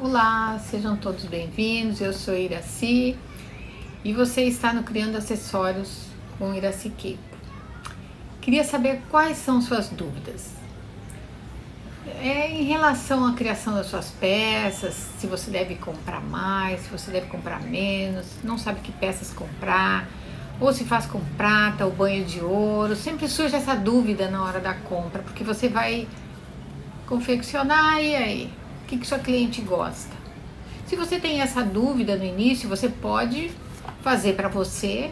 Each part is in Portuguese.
Olá, sejam todos bem-vindos. Eu sou Iraci e você está no Criando Acessórios com Iraci Keiko. Queria saber quais são suas dúvidas. Em relação à criação das suas peças, se você deve comprar mais, se você deve comprar menos, não sabe que peças comprar, ou se faz com prata ou banho de ouro. Sempre surge essa dúvida na hora da compra, porque você vai confeccionar e aí? O que sua cliente gosta? Se você tem essa dúvida no início, você pode fazer para você,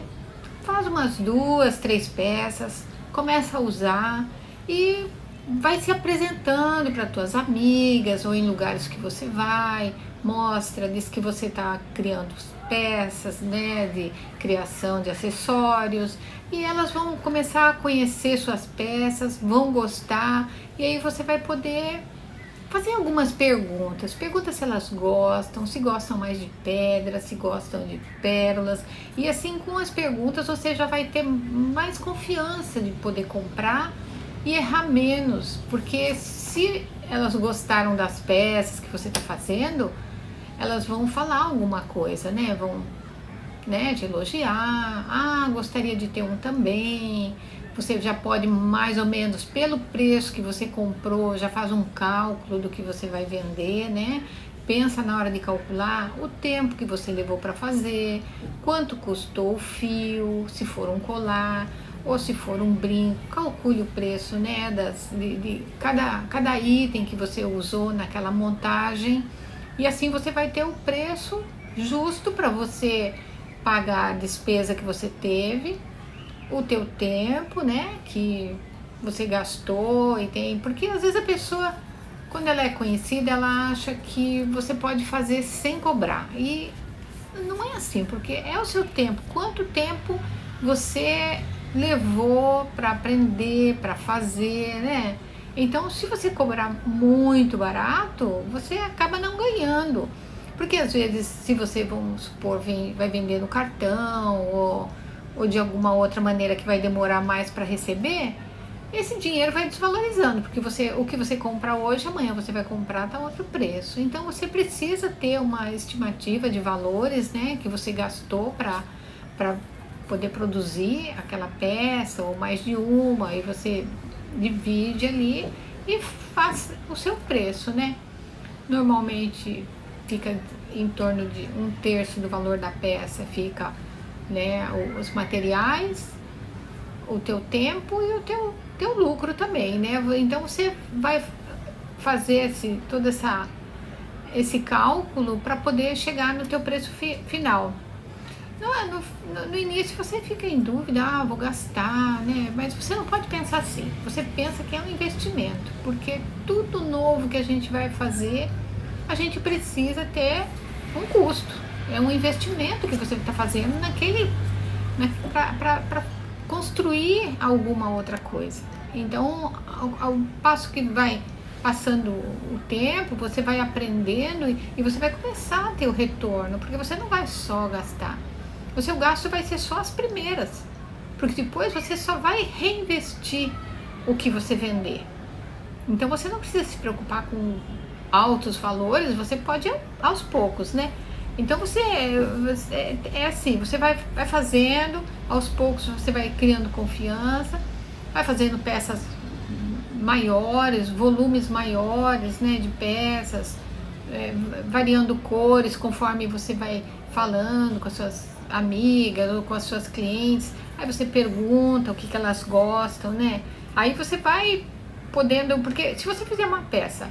faz umas 2, 3 peças, começa a usar e vai se apresentando para tuas amigas ou em lugares que você vai, mostra, diz que você está criando peças, né, de criação de acessórios, e elas vão começar a conhecer suas peças, vão gostar, e aí você vai poder fazer algumas perguntas. Pergunta se elas gostam, se gostam mais de pedra, se gostam de pérolas. E assim, com as perguntas, você já vai ter mais confiança de poder comprar e errar menos. Porque se elas gostaram das peças que você está fazendo, elas vão falar alguma coisa, né? Vão, né, te elogiar. Ah, gostaria de ter um também. Você já pode, mais ou menos, pelo preço que você comprou, já faz um cálculo do que você vai vender, né? Pensa na hora de calcular o tempo que você levou para fazer, quanto custou o fio, se for um colar ou se for um brinco. Calcule o preço, né, de cada item que você usou naquela montagem, e assim você vai ter o preço justo para você pagar a despesa que você teve, o teu tempo, né, que você gastou, e tem, porque às vezes a pessoa, quando ela é conhecida, ela acha que você pode fazer sem cobrar, e não é assim, porque é o seu tempo. Quanto tempo você levou para aprender, para fazer, né? Então, se você cobrar muito barato, você acaba não ganhando, porque às vezes, se você, vamos supor, vai vender no cartão ou de alguma outra maneira que vai demorar mais para receber, esse dinheiro vai desvalorizando, porque o que você compra hoje, amanhã você vai comprar tá outro preço. Então você precisa ter uma estimativa de valores, né, que você gastou para poder produzir aquela peça ou mais de uma, e você divide ali e faz o seu preço, né? Normalmente fica em torno de 1/3 do valor da peça, fica, né, os materiais, o teu tempo e o teu lucro também, né? Então você vai fazer todo esse cálculo para poder chegar no teu preço final. No início você fica em dúvida, vou gastar, né? Mas você não pode pensar assim. Você pensa que é um investimento, porque tudo novo que a gente vai fazer, a gente precisa ter um custo. É um investimento que você está fazendo para construir alguma outra coisa. Então, ao passo que vai passando o tempo, você vai aprendendo e você vai começar a ter o retorno, porque você não vai só gastar. O seu gasto vai ser só as primeiras, porque depois você só vai reinvestir o que você vender. Então você não precisa se preocupar com altos valores, você pode ir aos poucos, né? Então você é assim, você vai fazendo, aos poucos você vai criando confiança, vai fazendo peças maiores, volumes maiores, né, de peças, variando cores conforme você vai falando com as suas amigas ou com as suas clientes. Aí você pergunta o que elas gostam, né? Aí você vai podendo, porque se você fizer uma peça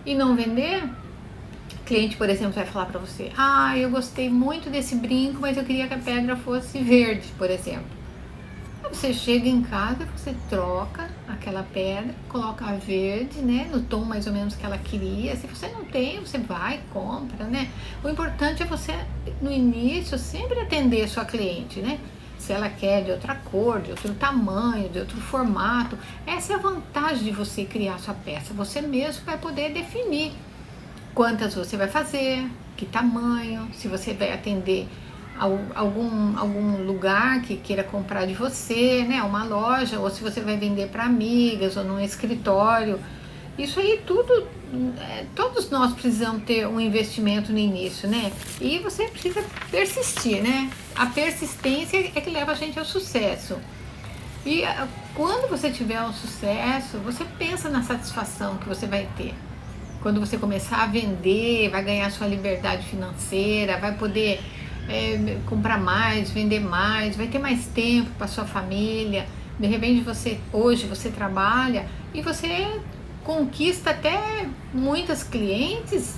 e não vender, o cliente, por exemplo, vai falar para você: eu gostei muito desse brinco, mas eu queria que a pedra fosse verde, por exemplo. Aí você chega em casa, você troca aquela pedra, coloca a verde, né, no tom mais ou menos que ela queria. Se você não tem, você vai, compra, né? O importante é você, no início, sempre atender a sua cliente, né? Se ela quer de outra cor, de outro tamanho, de outro formato. Essa é a vantagem de você criar sua peça. Você mesmo vai poder definir quantas você vai fazer, que tamanho, se você vai atender algum lugar que queira comprar de você, né, uma loja, ou se você vai vender para amigas ou num escritório Isso aí tudo, todos nós precisamos ter um investimento no início, né? E você precisa persistir, né? A persistência é que leva a gente ao sucesso. E quando você tiver um sucesso, você pensa na satisfação que você vai ter. Quando você começar a vender, vai ganhar sua liberdade financeira, vai poder comprar mais, vender mais, vai ter mais tempo para sua família. De repente hoje você trabalha e você conquista até muitas clientes,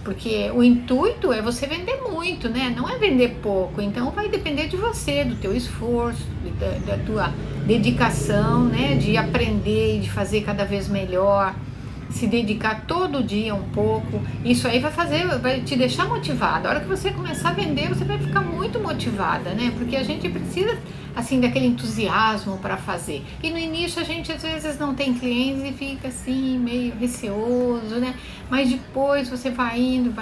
porque o intuito é você vender muito, né? Não é vender pouco. Então vai depender de você, do teu esforço, da tua dedicação, né? De aprender e de fazer cada vez melhor, se dedicar todo dia um pouco. Isso aí vai te deixar motivada. A hora que você começar a vender, você vai ficar muito motivada, né? Porque a gente precisa, assim, daquele entusiasmo para fazer. E no início a gente às vezes não tem clientes e fica assim, meio receoso, né? Mas depois você vai indo,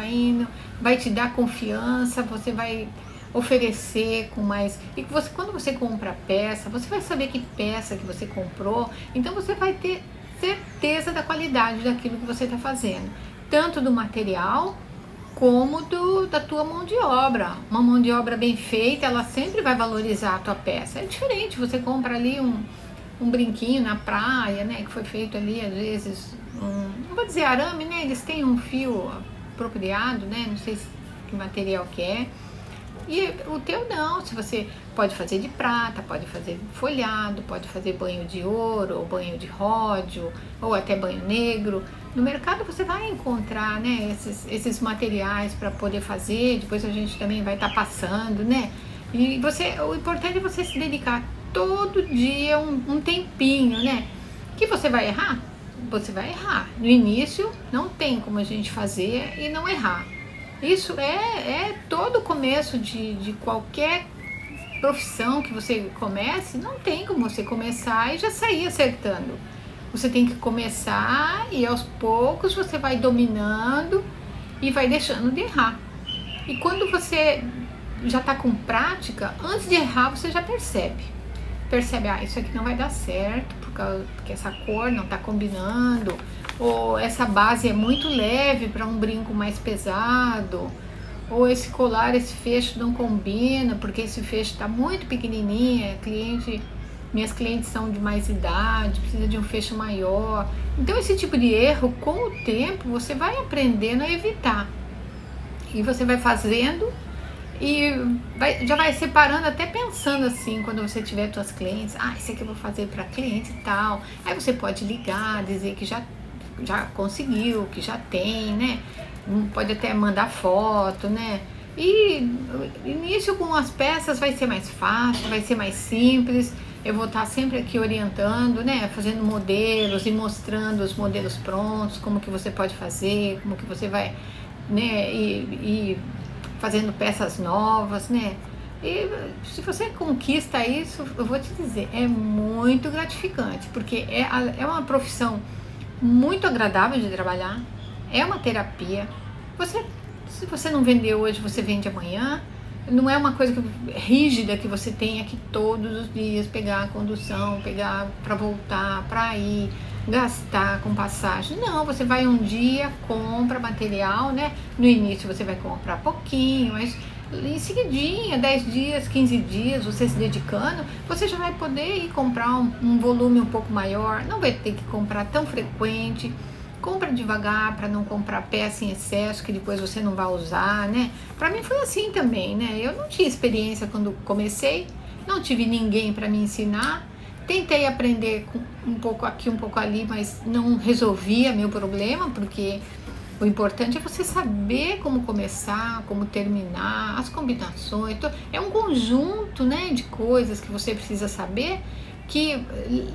vai te dar confiança, você vai oferecer com mais. E quando você compra a peça, você vai saber que peça que você comprou, então você vai ter certeza da qualidade daquilo que você está fazendo, tanto do material como da tua mão de obra. Uma mão de obra bem feita, ela sempre vai valorizar a tua peça. É diferente, você compra ali um brinquinho na praia, né, que foi feito ali, às vezes, não vou dizer arame, né, eles têm um fio apropriado, né, não sei que material que é. E o teu não, se você pode fazer de prata, pode fazer folhado, pode fazer banho de ouro, ou banho de ródio, ou até banho negro. No mercado você vai encontrar, né, esses materiais para poder fazer, depois a gente também vai estar passando, né? E o importante é você se dedicar todo dia um tempinho, né? Que você vai errar? Você vai errar. No início não tem como a gente fazer e não errar. Isso é todo começo de qualquer profissão que você comece, não tem como você começar e já sair acertando. Você tem que começar e aos poucos você vai dominando e vai deixando de errar. E quando você já está com prática, antes de errar você já percebe, isso aqui não vai dar certo porque essa cor não está combinando, ou essa base é muito leve para um brinco mais pesado, ou esse colar, esse fecho não combina porque esse fecho está muito pequenininho, minhas clientes são de mais idade, precisa de um fecho maior. Então esse tipo de erro, com o tempo, você vai aprendendo a evitar, e você vai fazendo e já vai separando, até pensando assim, quando você tiver suas clientes, esse aqui eu vou fazer para cliente e tal, aí você pode ligar, dizer que já conseguiu, que já tem, né? Pode até mandar foto, né? E início com as peças vai ser mais fácil, vai ser mais simples. Eu vou estar sempre aqui orientando, né? Fazendo modelos e mostrando os modelos prontos, como que você pode fazer, como que você vai, né? E fazendo peças novas, né? E se você conquista isso, eu vou te dizer, é muito gratificante, porque é uma profissão muito agradável de trabalhar, é uma terapia. Se você não vender hoje, você vende amanhã. Não é uma coisa rígida que você tenha que todos os dias pegar a condução, pegar para voltar, para ir, gastar com passagem. Não, você vai um dia, compra material, né? No início você vai comprar pouquinho, mas em seguidinha, 10 dias, 15 dias, você se dedicando, você já vai poder ir comprar um volume um pouco maior, não vai ter que comprar tão frequente. Compra devagar para não comprar peça em excesso que depois você não vai usar, né? Para mim foi assim também, né? Eu não tinha experiência quando comecei, não tive ninguém para me ensinar. Tentei aprender um pouco aqui, um pouco ali, mas não resolvia meu problema, porque o importante é você saber como começar, como terminar, as combinações. Então, é um conjunto, né, de coisas que você precisa saber que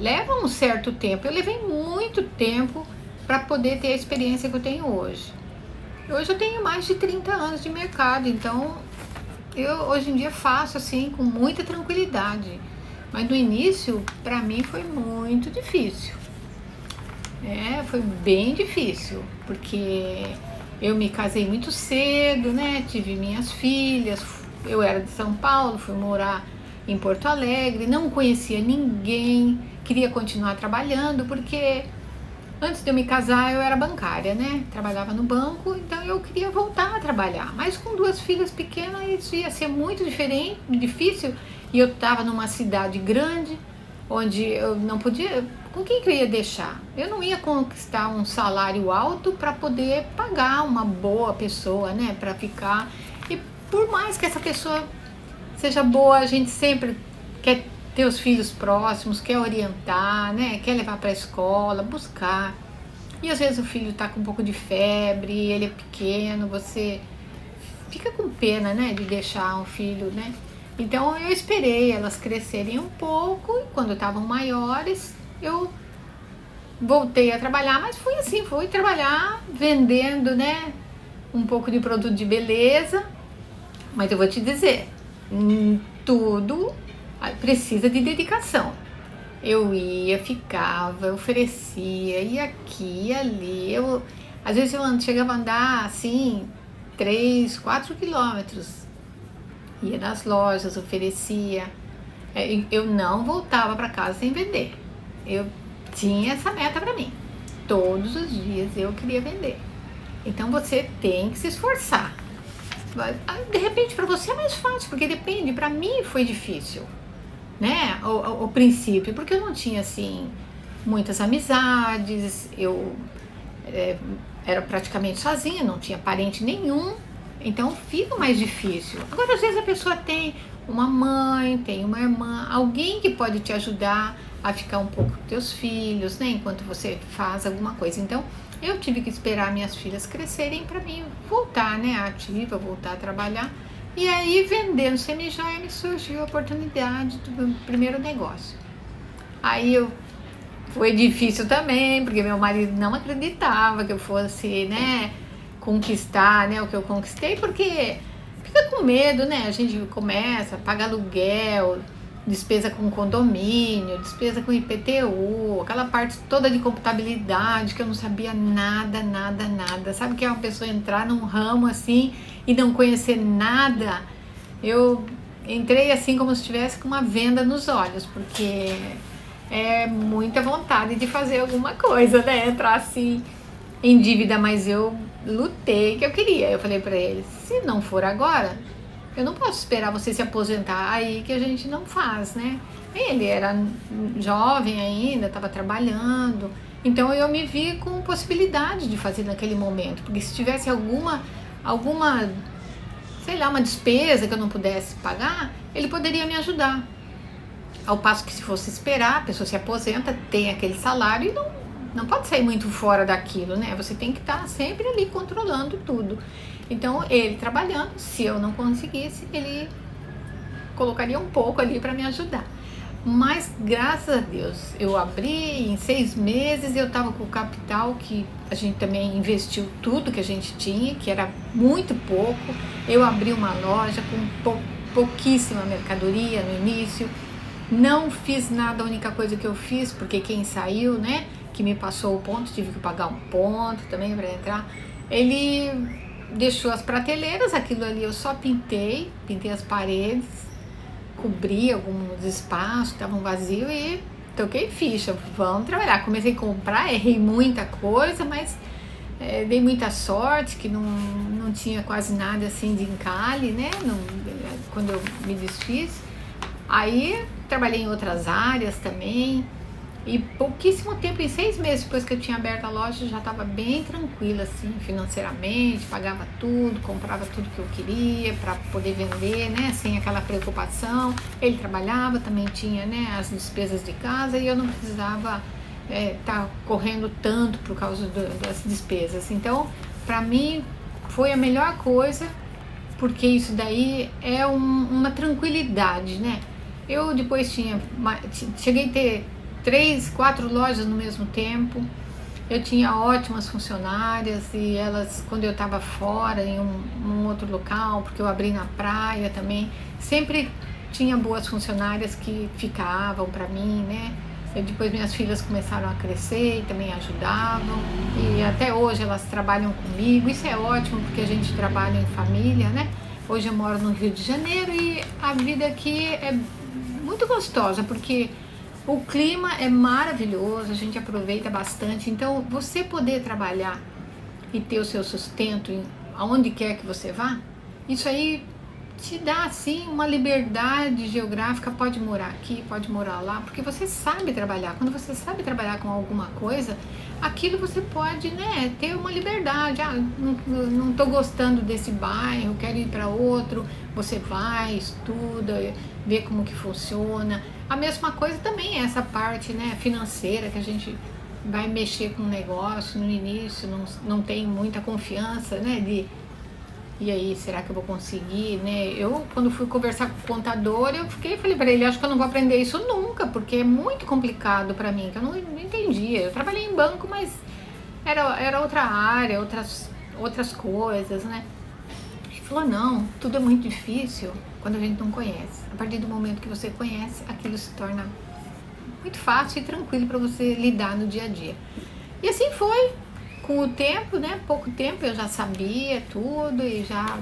levam um certo tempo. Eu levei muito tempo para poder ter a experiência que eu tenho hoje. Hoje eu tenho mais de 30 anos de mercado, então eu hoje em dia faço assim com muita tranquilidade. Mas no início, para mim, foi muito difícil. Foi bem difícil, porque eu me casei muito cedo, né? Tive minhas filhas, eu era de São Paulo, fui morar em Porto Alegre, não conhecia ninguém, queria continuar trabalhando, porque Antes de eu me casar, eu era bancária, né? Trabalhava no banco, então eu queria voltar a trabalhar. Mas com 2 filhas pequenas, isso ia ser muito diferente, difícil. E eu estava numa cidade grande, onde eu não podia... Com quem que eu ia deixar? Eu não ia conquistar um salário alto para poder pagar uma boa pessoa, né? Para ficar... E por mais que essa pessoa seja boa, a gente sempre quer ter os filhos próximos, quer orientar, né? Quer levar para a escola, buscar. E às vezes o filho está com um pouco de febre, ele é pequeno, você fica com pena, né? De deixar um filho, né? Então eu esperei elas crescerem um pouco e quando estavam maiores eu voltei a trabalhar, mas foi assim, fui trabalhar vendendo, né? Um pouco de produto de beleza, mas eu vou te dizer, tudo precisa de dedicação. Eu ia, ficava, oferecia, ia aqui, ia ali. Às vezes eu chegava a andar assim, 3, 4 quilômetros. Ia nas lojas, oferecia. Eu não voltava para casa sem vender. Eu tinha essa meta para mim. Todos os dias eu queria vender. Então você tem que se esforçar. De repente para você é mais fácil, porque depende. Para mim foi difícil, né? O princípio, porque eu não tinha assim muitas amizades. Eu era praticamente sozinha, não tinha parente nenhum. Então fica mais difícil. Agora às vezes a pessoa tem uma mãe, tem uma irmã, alguém que pode te ajudar a ficar um pouco com teus filhos, né? Enquanto você faz alguma coisa. Então eu tive que esperar minhas filhas crescerem para mim voltar, né? Ativa, voltar a trabalhar. E aí vendendo semijoia me surgiu a oportunidade do primeiro negócio. Aí foi difícil também, porque meu marido não acreditava que eu fosse, né? Conquistar, né, o que eu conquistei, porque fica com medo, né? A gente começa a pagar aluguel, despesa com condomínio, despesa com IPTU, aquela parte toda de contabilidade que eu não sabia nada. Sabe que é uma pessoa entrar num ramo assim e não conhecer nada? Eu entrei assim como se estivesse com uma venda nos olhos, porque é muita vontade de fazer alguma coisa, né? Entrar assim em dívida, mas eu lutei que eu queria. Eu falei pra ele, se não for agora, eu não posso esperar você se aposentar, aí que a gente não faz, né? Ele era jovem ainda, estava trabalhando, então eu me vi com possibilidade de fazer naquele momento, porque se tivesse alguma, sei lá, uma despesa que eu não pudesse pagar, ele poderia me ajudar. Ao passo que se fosse esperar, a pessoa se aposenta, tem aquele salário e não pode sair muito fora daquilo, né? Você tem que estar sempre ali controlando tudo. Então, ele trabalhando, se eu não conseguisse, ele colocaria um pouco ali para me ajudar. Mas, graças a Deus, eu abri em 6 meses, eu estava com o capital que a gente também investiu tudo que a gente tinha, que era muito pouco. Eu abri uma loja com pouquíssima mercadoria no início. Não fiz nada, a única coisa que eu fiz, porque quem saiu, né, que me passou o ponto, tive que pagar um ponto também para entrar, ele deixou as prateleiras, aquilo ali eu só pintei as paredes, cobri alguns espaços, estavam vazios e toquei ficha, vamos trabalhar. Comecei a comprar, errei muita coisa, mas dei muita sorte que não tinha quase nada assim de encalhe, né, quando eu me desfiz. Aí trabalhei em outras áreas também. E pouquíssimo tempo, em 6 meses depois que eu tinha aberto a loja, eu já estava bem tranquila, assim, financeiramente, pagava tudo, comprava tudo que eu queria para poder vender, né, sem aquela preocupação. Ele trabalhava, também tinha, né, as despesas de casa e eu não precisava tá correndo tanto por causa das despesas. Então, para mim, foi a melhor coisa, porque isso daí é uma tranquilidade, né. Eu depois cheguei a ter 3, 4 lojas no mesmo tempo. Eu tinha ótimas funcionárias e elas, quando eu estava fora em um outro local, porque eu abri na praia também, sempre tinha boas funcionárias que ficavam para mim, né? Depois minhas filhas começaram a crescer e também ajudavam, e até hoje elas trabalham comigo. Isso é ótimo, porque a gente trabalha em família, né? Hoje eu moro no Rio de Janeiro e a vida aqui é muito gostosa, porque O clima é maravilhoso, a gente aproveita bastante. Então, você poder trabalhar e ter o seu sustento aonde quer que você vá, isso aí te dá assim uma liberdade geográfica. Pode morar aqui, pode morar lá, porque você sabe trabalhar. Quando você sabe trabalhar com alguma coisa, aquilo você pode, né, ter uma liberdade. Não estou gostando desse bairro, quero ir para outro. Você vai, estuda, vê como que funciona. A mesma coisa também é essa parte, né, financeira, que a gente vai mexer com o negócio no início, não tem muita confiança, né, e aí, será que eu vou conseguir, né? Eu, quando fui conversar com o contador, falei para ele, acho que eu não vou aprender isso nunca, porque é muito complicado para mim, que eu não entendia. Eu trabalhei em banco, mas era outra área, outras coisas, né? Ele falou, não, tudo é muito difícil quando a gente não conhece. A partir do momento que você conhece, aquilo se torna muito fácil e tranquilo para você lidar no dia a dia. E assim foi. Com o tempo, né, pouco tempo, eu já sabia tudo e já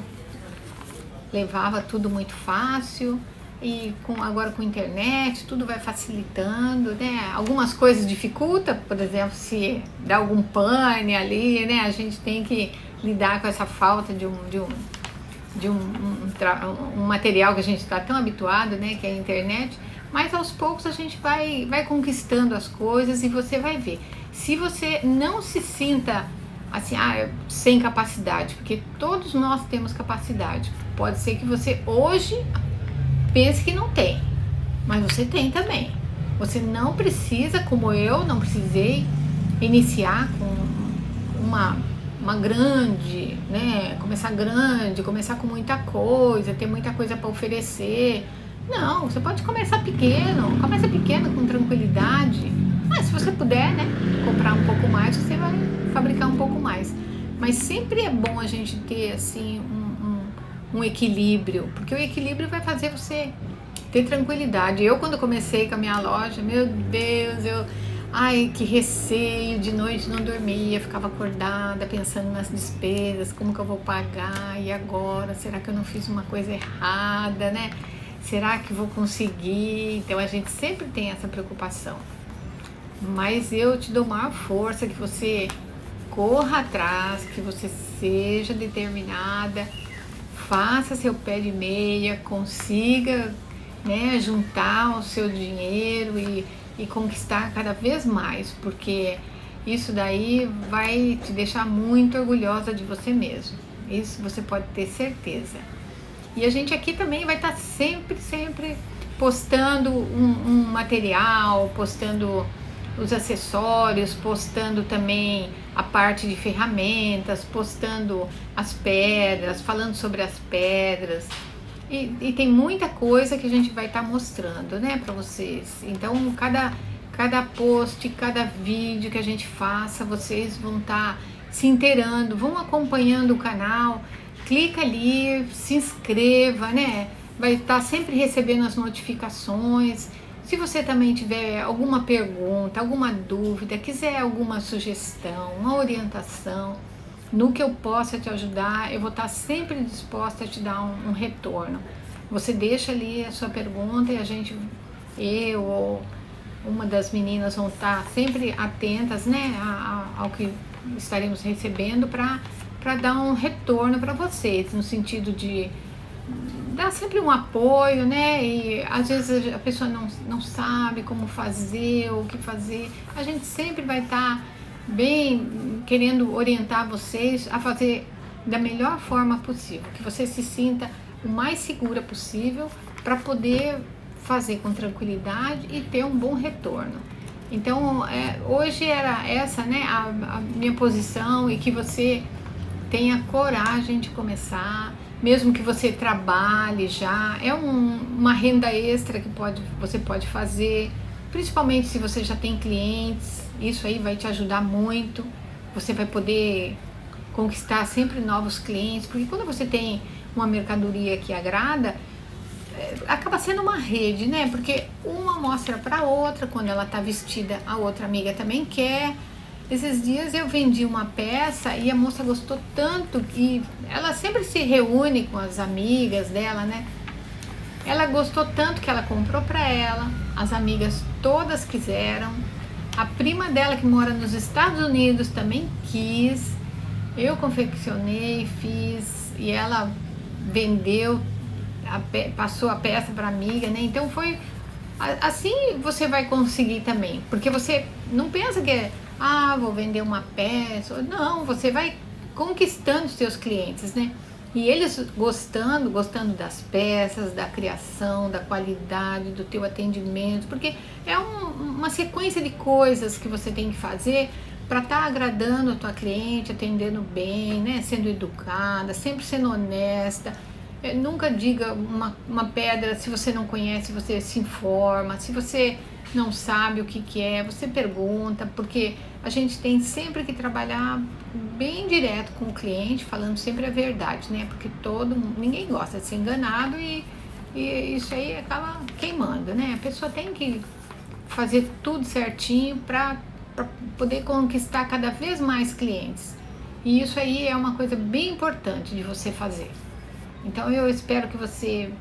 levava tudo muito fácil. E agora com a internet, tudo vai facilitando, né? Algumas coisas dificultam, por exemplo, se dá algum pane ali, né? A gente tem que lidar com essa falta de um material que a gente está tão habituado, né, que é a internet. Mas aos poucos a gente vai conquistando as coisas e você vai ver. Se você não se sinta assim, sem capacidade, porque todos nós temos capacidade. Pode ser que você hoje pense que não tem, mas você tem também. Você não precisa, como eu não precisei, iniciar com uma grande, né? Começar com muita coisa, ter muita coisa para oferecer. Não, você pode começa pequeno com tranquilidade. Mas se você puder, né, comprar um pouco mais, você vai fabricar um pouco mais. Mas sempre é bom a gente ter assim um equilíbrio, porque o equilíbrio vai fazer você ter tranquilidade. Eu, quando comecei com a minha loja, meu Deus, que receio, de noite não dormia, ficava acordada pensando nas despesas, como que eu vou pagar, e agora, será que eu não fiz uma coisa errada, né? Será que vou conseguir? Então a gente sempre tem essa preocupação. Mas eu te dou maior força, que você corra atrás, que você seja determinada, faça seu pé de meia, consiga, né, juntar o seu dinheiro e conquistar cada vez mais, porque isso daí vai te deixar muito orgulhosa de você mesmo. Isso você pode ter certeza. E a gente aqui também vai estar sempre postando um material, postando os acessórios, postando também a parte de ferramentas, postando as pedras, falando sobre as pedras. E tem muita coisa que a gente vai estar mostrando, né, para vocês. Então, cada post, cada vídeo que a gente faça, vocês vão estar se inteirando, vão acompanhando o canal. Clica ali, se inscreva, né? Vai estar sempre recebendo as notificações. Se você também tiver alguma pergunta, alguma dúvida, quiser alguma sugestão, uma orientação, no que eu possa te ajudar, eu vou estar sempre disposta a te dar um retorno. Você deixa ali a sua pergunta e eu ou uma das meninas vão estar sempre atentas, né, ao que estaremos recebendo para dar um retorno para vocês, no sentido de dar sempre um apoio, né? E às vezes a pessoa não sabe como fazer, ou o que fazer. A gente sempre vai estar bem querendo orientar vocês a fazer da melhor forma possível, que você se sinta o mais segura possível para poder fazer com tranquilidade e ter um bom retorno. Então, hoje era essa, né, a minha posição, e que você tenha coragem de começar, mesmo que você trabalhe já, é uma renda extra que você pode fazer, principalmente se você já tem clientes. Isso aí vai te ajudar muito, você vai poder conquistar sempre novos clientes, porque quando você tem uma mercadoria que agrada, acaba sendo uma rede, né? Porque uma mostra para outra, quando ela tá vestida, a outra amiga também quer. Esses dias eu vendi uma peça e a moça gostou tanto, e ela sempre se reúne com as amigas dela, né? Ela gostou tanto que ela comprou para ela, as amigas todas quiseram, a prima dela que mora nos Estados Unidos também quis, eu confeccionei, fiz e ela vendeu, passou a peça para amiga, né? Então foi assim, você vai conseguir também, porque você não pensa que é, vou vender uma peça, não, você vai conquistando os seus clientes, né? E eles gostando das peças, da criação, da qualidade, do teu atendimento, porque é uma sequência de coisas que você tem que fazer para estar agradando a tua cliente, atendendo bem, né? Sendo educada, sempre sendo honesta. Nunca diga uma pedra, se você não conhece, você se informa, se você não sabe o que é, você pergunta, porque a gente tem sempre que trabalhar bem direto com o cliente, falando sempre a verdade, né? Porque ninguém gosta de ser enganado e isso aí acaba queimando, né? A pessoa tem que fazer tudo certinho para poder conquistar cada vez mais clientes. E isso aí é uma coisa bem importante de você fazer. Então eu espero que você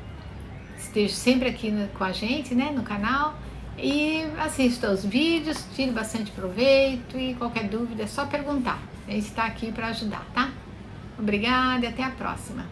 esteja sempre aqui com a gente, né, no canal, e assista os vídeos, tire bastante proveito e qualquer dúvida é só perguntar. A gente está aqui para ajudar, tá? Obrigada e até a próxima.